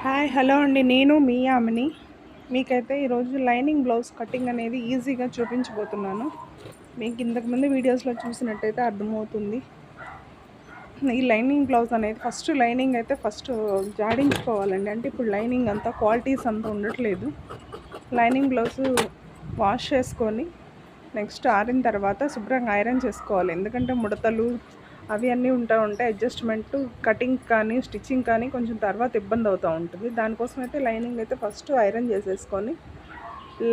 Hi hello అండి, నేను మీ ఆమెని. మీకైతే ఈరోజు లైనింగ్ బ్లౌజ్ కటింగ్ అనేది ఈజీగా చూపించబోతున్నాను. మీకు ఇంతకుముందు వీడియోస్లో చూసినట్టయితే అర్థమవుతుంది. ఈ లైనింగ్ బ్లౌజ్ అనేది ఫస్ట్ జాడించుకోవాలండి. అంటే ఇప్పుడు లైనింగ్ అంతా క్వాలిటీస్ అంతా ఉండట్లేదు. లైనింగ్ బ్లౌజ్ వాష్ చేసుకొని నెక్స్ట్ ఆరిన తర్వాత శుభ్రంగా ఐరన్ చేసుకోవాలి. ఎందుకంటే ముడతలు అవి అన్నీ ఉంటాయి. అడ్జస్ట్మెంట్ కటింగ్ కానీ స్టిచ్చింగ్ కానీ కొంచెం తర్వాత ఇబ్బంది అవుతూ ఉంటుంది. దానికోసం అయితే లైనింగ్ అయితే ఫస్ట్ ఐరన్ చేసేసుకొని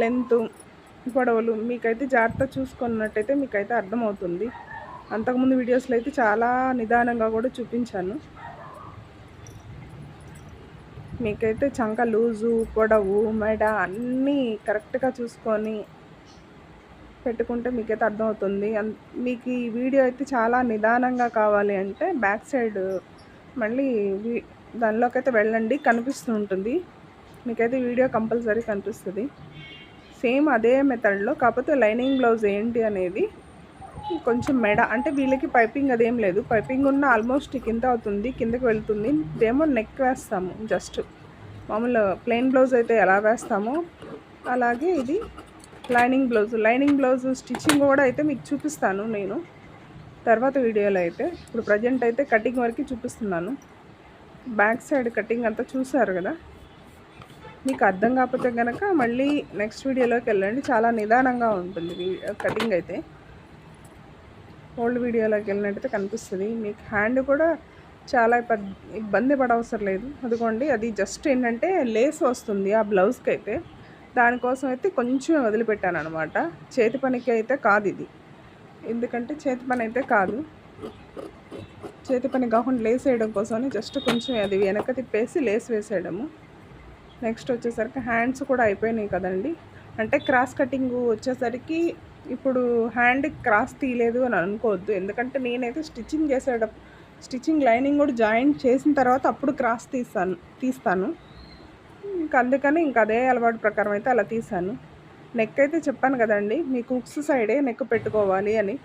లెంత్ పొడవులు మీకైతే జాగ్రత్త చూసుకున్నట్టయితే మీకైతే అర్థమవుతుంది. అంతకుముందు వీడియోస్లో అయితే చాలా నిదానంగా కూడా చూపించాను. మీకైతే చంక లూజు పొడవు మెడ అన్నీ కరెక్ట్గా చూసుకొని పెట్టుకుంటే మీకైతే అర్థమవుతుంది. మీకు ఈ వీడియో అయితే చాలా నిదానంగా కావాలి అంటే బ్యాక్ సైడ్ మళ్ళీ దానిలోకి అయితే వెళ్ళండి, కనిపిస్తూ ఉంటుంది. మీకైతే వీడియో కంపల్సరీ కనిపిస్తుంది. సేమ్ అదే మెథడ్లో, కాకపోతే లైనింగ్ బ్లౌజ్ ఏంటి అనేది కొంచెం మెడ అంటే వీళ్ళకి పైపింగ్ అదేం లేదు. పైపింగ్ ఉన్న ఆల్మోస్ట్ కింద అవుతుంది, కిందకి వెళ్తుంది. ఇదేమో నెక్ వేస్తాము, జస్ట్ మామూలు ప్లెయిన్ బ్లౌజ్ అయితే ఎలా వేస్తామో అలాగే ఇది లైనింగ్ బ్లౌజ్ స్టిచ్చింగ్ కూడా అయితే మీకు చూపిస్తాను నేను తర్వాత వీడియోలో. అయితే ఇప్పుడు ప్రజెంట్ అయితే కటింగ్ వరకు చూపిస్తున్నాను. బ్యాక్ సైడ్ కటింగ్ అంతా చూసారు కదా. మీకు అర్థం కాకపోతే కనుక మళ్ళీ నెక్స్ట్ వీడియోలోకి వెళ్ళండి, చాలా నిదానంగా ఉంటుంది కటింగ్ అయితే. ఓల్డ్ వీడియోలోకి వెళ్ళినట్టయితే కనిపిస్తుంది. మీకు హ్యాండ్ కూడా చాలా ఇబ్బంది పడవసరం లేదు. అదిగోండి, అది జస్ట్ ఏంటంటే లేస్ వస్తుంది ఆ బ్లౌజ్కి అయితే. దానికోసం అయితే కొంచెం వదిలిపెట్టాను అనమాట. చేతి పనికి అయితే కాదు ఇది, ఎందుకంటే చేతి పని అయితే కాదు. చేతి పని కాకుండా లేస్ వేయడం కోసమని జస్ట్ కొంచెం అది వెనక తిప్పేసి లేస్ వేసేయడము. నెక్స్ట్ వచ్చేసరికి హ్యాండ్స్ కూడా అయిపోయినాయి కదండి. అంటే క్రాస్ కటింగ్ వచ్చేసరికి ఇప్పుడు హ్యాండ్ క్రాస్ తీయలేదు అని అనుకోవద్దు. ఎందుకంటే నేనైతే స్టిచ్చింగ్ లైనింగ్ కూడా జాయింట్ చేసిన తర్వాత అప్పుడు క్రాస్ తీస్తాను. అందుకని అదే అలవాటు ప్రకారం అయితే అలా తీసాను. నెక్ అయితే చెప్పాను కదండి మీకు, హుక్స్ సైడే నెక్ పెట్టుకోవాలి అని.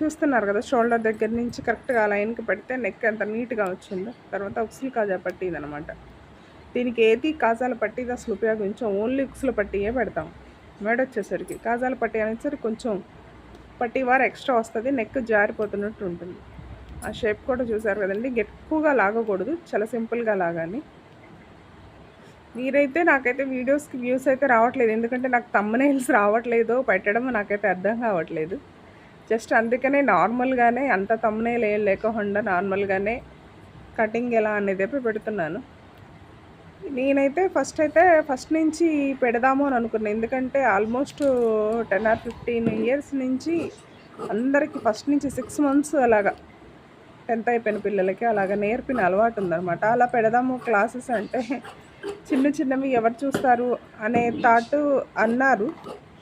చూస్తున్నారు కదా, షోల్డర్ దగ్గర నుంచి కరెక్ట్గా లైన్కి పెడితే నెక్ ఎంత నీట్గా వచ్చిందో. తర్వాత ఉక్సులు కాజా పట్టీ ఇదనమాట. దీనికి ఏది కాజాల పట్టీ అసలు ఉపయోగించాం, ఓన్లీ ఉక్సుల పట్టీయే పెడతాం. మెడ వచ్చేసరికి కాజాల పట్టీ అనేసరికి కొంచెం పట్టీ వారు ఎక్స్ట్రా వస్తుంది, నెక్ జారిపోతున్నట్టు ఉంటుంది. ఆ షేప్ కూడా చూసారు కదండి, ఎక్కువగా లాగకూడదు, చాలా సింపుల్గా లాగాలి. మీరైతే నాకైతే వీడియోస్కి వ్యూస్ అయితే రావట్లేదు, ఎందుకంటే నాకు థంబ్నెయిల్స్ రావట్లేదు పెట్టడం, నాకైతే అర్థం కావట్లేదు. జస్ట్ అందుకనే నార్మల్గానే అంత థంబ్నెయిల్ ఏం లేకుండా నార్మల్గానే కటింగ్ ఎలా అనేది పెడుతున్నాను. నేనైతే ఫస్ట్ నుంచి పెడదాము అని అనుకున్నాను. ఎందుకంటే ఆల్మోస్ట్ 10 or 15 years నుంచి అందరికీ ఫస్ట్ నుంచి 6 months అలాగా 10th అయిపోయిన పిల్లలకి అలాగ నేర్పిన అలవాటు ఉందన్నమాట. అలా పెడదాము క్లాసెస్ అంటే చిన్నవి ఎవరు చూస్తారు అనే థాట్ అన్నారు.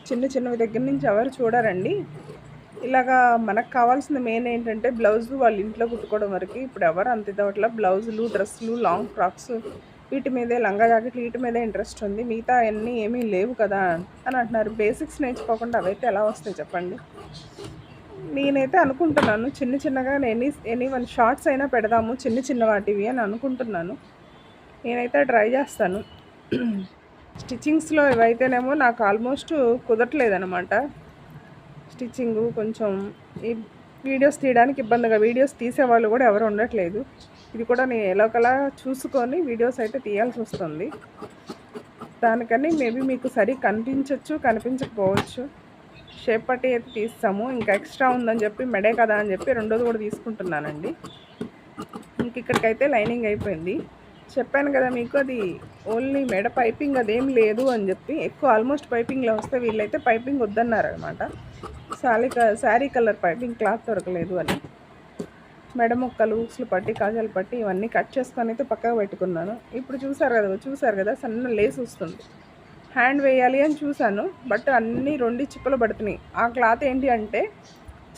చిన్నవి దగ్గర నుంచి ఎవరు చూడరండి. ఇలాగా మనకు కావాల్సిన మెయిన్ ఏంటంటే బ్లౌజు వాళ్ళ ఇంట్లో కుట్టుకోవడం వరకు. ఇప్పుడు ఎవరు అంత ఇదవట్లా, బ్లౌజులు డ్రెస్సులు లాంగ్ ఫ్రాక్స్ వీటి మీదే, లంగా జాకెట్లు వీటి మీదే ఇంట్రెస్ట్ ఉంది, మిగతా అన్నీ ఏమీ లేవు కదా అని అంటున్నారు. బేసిక్స్ నేర్చుకోకుండా అవైతే ఎలా వస్తాయి చెప్పండి. నేనైతే అనుకుంటున్నాను చిన్నగా ఎనీ 1 షార్ట్స్ అయినా పెడదాము చిన్న వాటివి అని అనుకుంటున్నాను. నేనైతే ట్రై చేస్తాను. స్టిచ్చింగ్స్లో ఇవైతేనేమో నాకు ఆల్మోస్ట్ కుదరట్లేదనమాట. స్టిచ్చింగు కొంచెం ఈ వీడియోస్ తీయడానికి ఇబ్బందిగా, వీడియోస్ తీసేవాళ్ళు కూడా ఎవరు ఉండట్లేదు. ఇది కూడా నేను ఎలాగలా చూసుకొని వీడియోస్ అయితే తీయాల్సి వస్తుంది. దానికని మేబీ మీకు కనిపించవచ్చు, కనిపించకపోవచ్చు. షేప్ పట్టి అయితే తీస్తాము, ఇంకా ఎక్స్ట్రా ఉందని చెప్పి మెడే కదా అని చెప్పి రెండోది కూడా తీసుకుంటున్నానండి. ఇక్కడికైతే లైనింగ్ అయిపోయింది. చెప్పాను కదా మీకు, అది ఓన్లీ మెడ పైపింగ్ అదేం లేదు అని చెప్పి. ఎక్కువ ఆల్మోస్ట్ పైపింగ్లో వస్తే వీళ్ళైతే పైపింగ్ వద్దన్నారనమాట. శారీ కలర్ పైపింగ్ క్లాత్ దొరకలేదు అని. మెడ ముక్కలు, ఉక్సులు పట్టి, కాజాలు పట్టి ఇవన్నీ కట్ చేసుకొని అయితే పక్కకు పెట్టుకున్నాను. ఇప్పుడు చూసారు కదా సన్న లేస్ వస్తుంది. హ్యాండ్ వేయాలి అని చూశాను, బట్ అన్నీ 2 చిప్పలు పడుతున్నాయి. ఆ క్లాత్ ఏంటి అంటే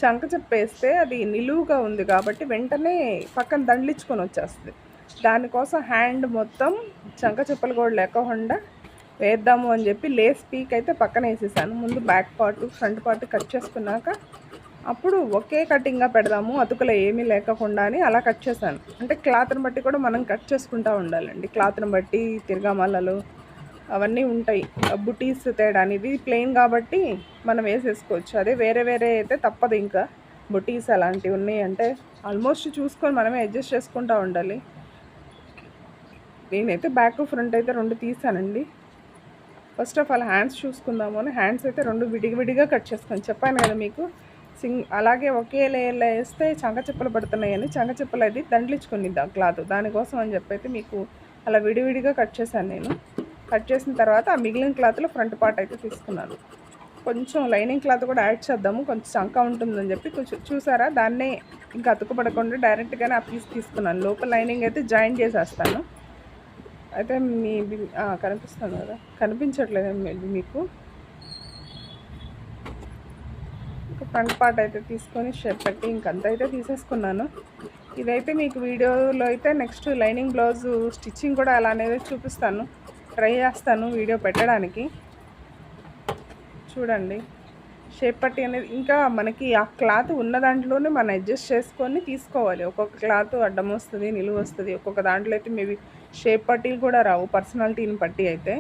చంక చెప్పేస్తే అది నిలువుగా ఉంది కాబట్టి వెంటనే పక్కన దండలించుకొని వచ్చేస్తుంది. దానికోసం హ్యాండ్ మొత్తం చంక చెప్పలు కూడా లేకుండా వేద్దాము అని చెప్పి లేస్ పీక్ అయితే పక్కన వేసేసాను. ముందు back part, front part cut చేసుకున్నాక అప్పుడు ఒకే కటింగ్గా పెడదాము, అతుకులు ఏమీ లేకుండా అని అలా కట్ చేశాను. అంటే క్లాత్ని బట్టి కూడా మనం కట్ చేసుకుంటూ ఉండాలండి. క్లాత్ని బట్టి తిరగమల్లలు అవన్నీ ఉంటాయి. బుటీస్ తేడా అనేది ప్లెయిన్ కాబట్టి మనం వేసేసుకోవచ్చు. అదే వేరే వేరే అయితే తప్పదు. ఇంకా బుటీస్ అలాంటివి ఉన్నాయి అంటే ఆల్మోస్ట్ చూసుకొని మనమే అడ్జస్ట్ చేసుకుంటూ ఉండాలి. నేనైతే బ్యాక్ ఫ్రంట్ అయితే 2 తీసానండి. ఫస్ట్ ఆఫ్ ఆల్ హ్యాండ్స్ చూసుకుందాము అని హ్యాండ్స్ అయితే 2 విడివిడిగా కట్ చేసుకొని చెప్పాను కదా మీకు. అలాగే ఒకే లేయర్లో వేస్తే చంకచెప్పులు పడుతున్నాయని చంకచెప్పులు అది దండ్లించుకునిద్దాం క్లాత్, దానికోసం అని చెప్పైతే మీకు అలా విడివిడిగా కట్ చేశాను నేను. కట్ చేసిన తర్వాత ఆ మిగిలిన క్లాత్లో ఫ్రంట్ పార్ట్ అయితే తీసుకున్నాను. కొంచెం లైనింగ్ క్లాత్ కూడా యాడ్ చేద్దాము, కొంచెం చంక ఉంటుందని చెప్పి కొంచెం చూసారా, దాన్నే ఇంకా అతుకుపడకుండా డైరెక్ట్గానే ఆ పీస్ తీసుకున్నాను. లోపల లైనింగ్ అయితే జాయిన్ చేసేస్తాను. అయితే మీ కనిపిస్తుంది కదా, కనిపించట్లేదు మీకు. ఫ్రంట్ పార్ట్ అయితే తీసుకొని షేప్ పెట్టి ఇంకంత అయితే తీసేసుకున్నాను. ఇదైతే మీకు వీడియోలో అయితే నెక్స్ట్ లైనింగ్ బ్లౌజ్ స్టిచ్చింగ్ కూడా అలానే చూపిస్తాను, ట్రై చేస్తాను వీడియో పెట్టడానికి. చూడండి షేప్ పట్టి అనేది ఇంకా మనకి ఆ క్లాత్ ఉన్న దాంట్లోనే మనం అడ్జస్ట్ చేసుకొని తీసుకోవాలి. ఒక్కొక్క క్లాత్ అడ్డం వస్తుంది, నిలువు వస్తుంది. ఒక్కొక్క దాంట్లో అయితే మేబీ షేప్ పట్టీలు కూడా రావు, పర్సనాలిటీని బట్టి అయితే.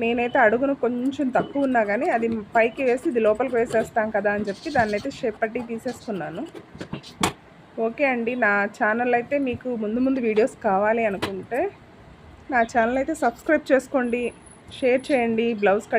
నేనైతే అడుగును కొంచెం తక్కువ ఉన్నా కానీ అది పైకి వేసి ఇది లోపలికి వేసేస్తాం కదా అని చెప్పి దాన్ని అయితే షేప్ పట్టి తీసేసుకున్నాను. ఓకే అండి, నా ఛానల్ అయితే మీకు ముందు వీడియోస్ కావాలి అనుకుంటే నా ఛానల్ అయితే సబ్స్క్రైబ్ చేసుకోండి, షేర్ చేయండి. Blouse cutting